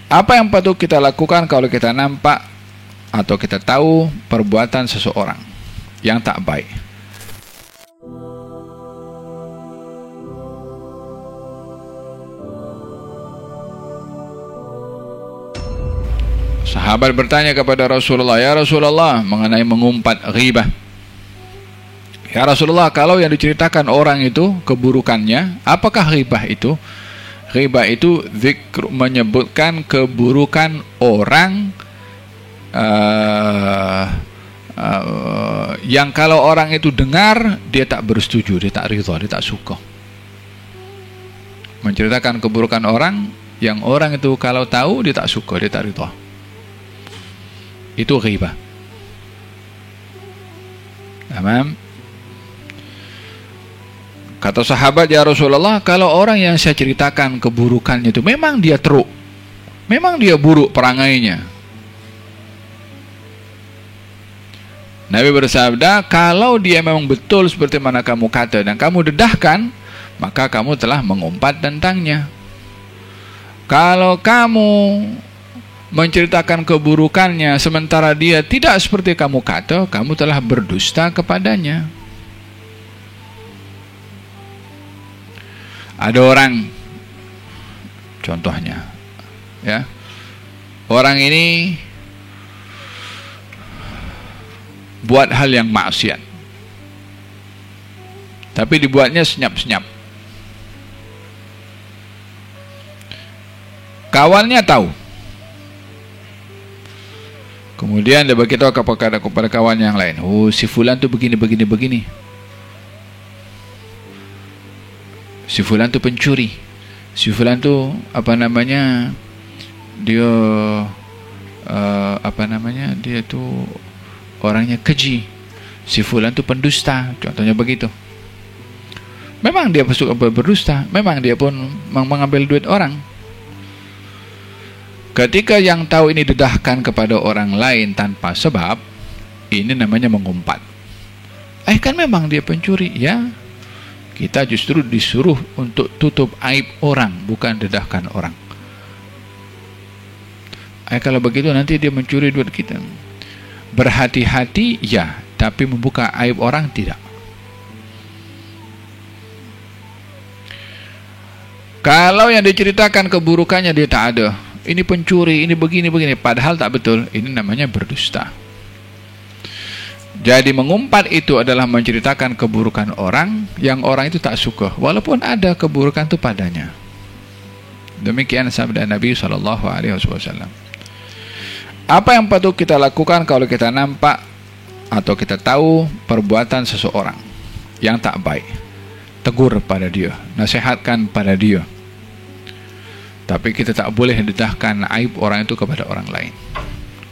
Apa yang patut kita lakukan kalau kita nampak atau kita tahu perbuatan seseorang yang tak baik? Sahabat bertanya kepada Rasulullah, "Ya Rasulullah, mengenai mengumpat ghibah. Ya Rasulullah, kalau yang diceritakan orang itu keburukannya, apakah ghibah itu?" Ghibah itu zikr, menyebutkan keburukan orang yang kalau orang itu dengar, dia tak bersetuju, dia tak ridha, dia tak suka. Menceritakan keburukan orang yang orang itu kalau tahu dia tak suka, dia tak ridha. Itu ghibah. Tamam. Kata sahabat, "Ya Rasulullah, kalau orang yang saya ceritakan keburukannya itu memang dia teruk, memang dia buruk perangainya." Nabi bersabda, "Kalau dia memang betul seperti mana kamu kata dan kamu dedahkan, maka kamu telah mengumpat tentangnya. Kalau kamu menceritakan keburukannya sementara dia tidak seperti kamu kata, kamu telah berdusta kepadanya." Ada orang, contohnya, ya, orang ini buat hal yang maksiat, tapi dibuatnya senyap-senyap. Kawannya tahu. Kemudian dia beritahu kepada kawan yang lain, "Oh, si fulan tuh begini. Si fulan tuh pencuri. Si fulan tuh dia dia tuh orangnya keji. Si fulan tuh pendusta." Contohnya begitu. Memang dia suka berdusta, memang dia pun mengambil duit orang. Ketika yang tahu ini dedahkan kepada orang lain tanpa sebab, ini namanya mengumpat. Kan memang dia pencuri, ya. Kita justru disuruh untuk tutup aib orang, bukan dedahkan orang. Kalau begitu nanti dia mencuri duit kita. Berhati-hati, ya, tapi membuka aib orang tidak. Kalau yang diceritakan keburukannya dia tak ada, ini pencuri, ini begini, padahal tak betul, ini namanya berdusta. Jadi mengumpat itu adalah menceritakan keburukan orang yang orang itu tak suka, walaupun ada keburukan itu padanya. Demikian sabda Nabi SAW. Apa yang patut kita lakukan kalau kita nampak atau kita tahu perbuatan seseorang yang tak baik? Tegur pada dia, nasihatkan pada dia. Tapi kita tak boleh dedahkan aib orang itu kepada orang lain,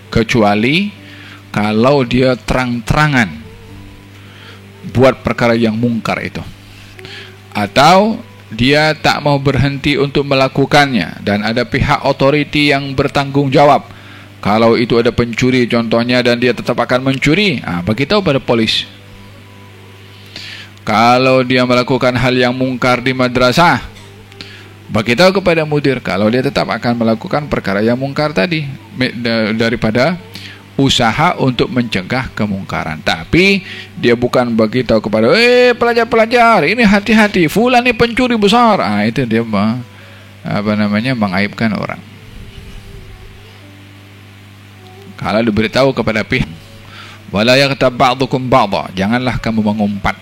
kecuali kalau dia terang-terangan buat perkara yang mungkar itu, atau dia tak mau berhenti untuk melakukannya dan ada pihak otoriti yang bertanggung jawab. Kalau itu ada pencuri contohnya dan dia tetap akan mencuri, beritahu pada polis. Kalau dia melakukan hal yang mungkar di madrasah, beritahu kepada mudir. Kalau dia tetap akan melakukan perkara yang mungkar tadi, daripada usaha untuk mencegah kemungkaran. Tapi dia bukan beritahu kepada pelajar-pelajar, ini hati-hati, fulan ini pencuri besar. Itu dia mengaibkan orang. Kalau diberitahu kepada pihak, wala yaghtab ba'dukum ba'dha, janganlah kamu mengumpat.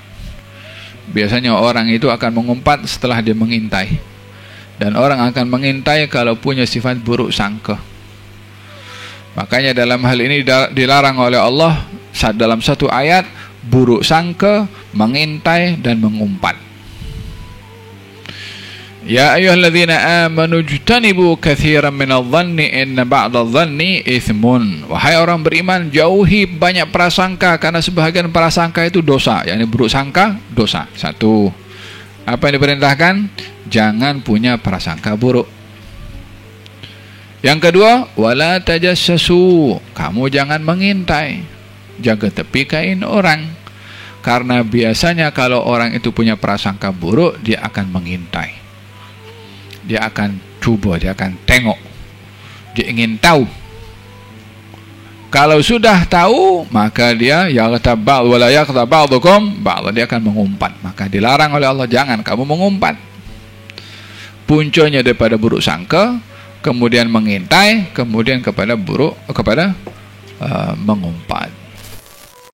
Biasanya orang itu akan mengumpat setelah dia mengintai, dan orang akan mengintai kalau punya sifat buruk sangka. Makanya dalam hal ini dilarang oleh Allah dalam satu ayat, buruk sangka, mengintai dan mengumpat. Ya ayyuhalladzina amanu jtanibu katsiran minadh-dhanni inna ba'dadh-dhanni itsmun. Wahai orang beriman, jauhi banyak prasangka, karena sebahagian prasangka itu dosa. Yani buruk sangka, dosa. Satu. Apa yang diperintahkan? Jangan punya prasangka buruk. Yang kedua, wala tajassasu, kamu jangan mengintai, jaga tepi kain orang. Karena biasanya kalau orang itu punya prasangka buruk, dia akan mengintai, dia akan coba, dia akan tengok Dia ingin tahu. Kalau sudah tahu, maka dia yaghtab ba'd wa la yaghtab ba'dukum ba'd, dia akan mengumpat. Maka dilarang oleh Allah, jangan kamu mengumpat. Puncanya daripada buruk sangka, kemudian mengintai, kemudian kepada mengumpat.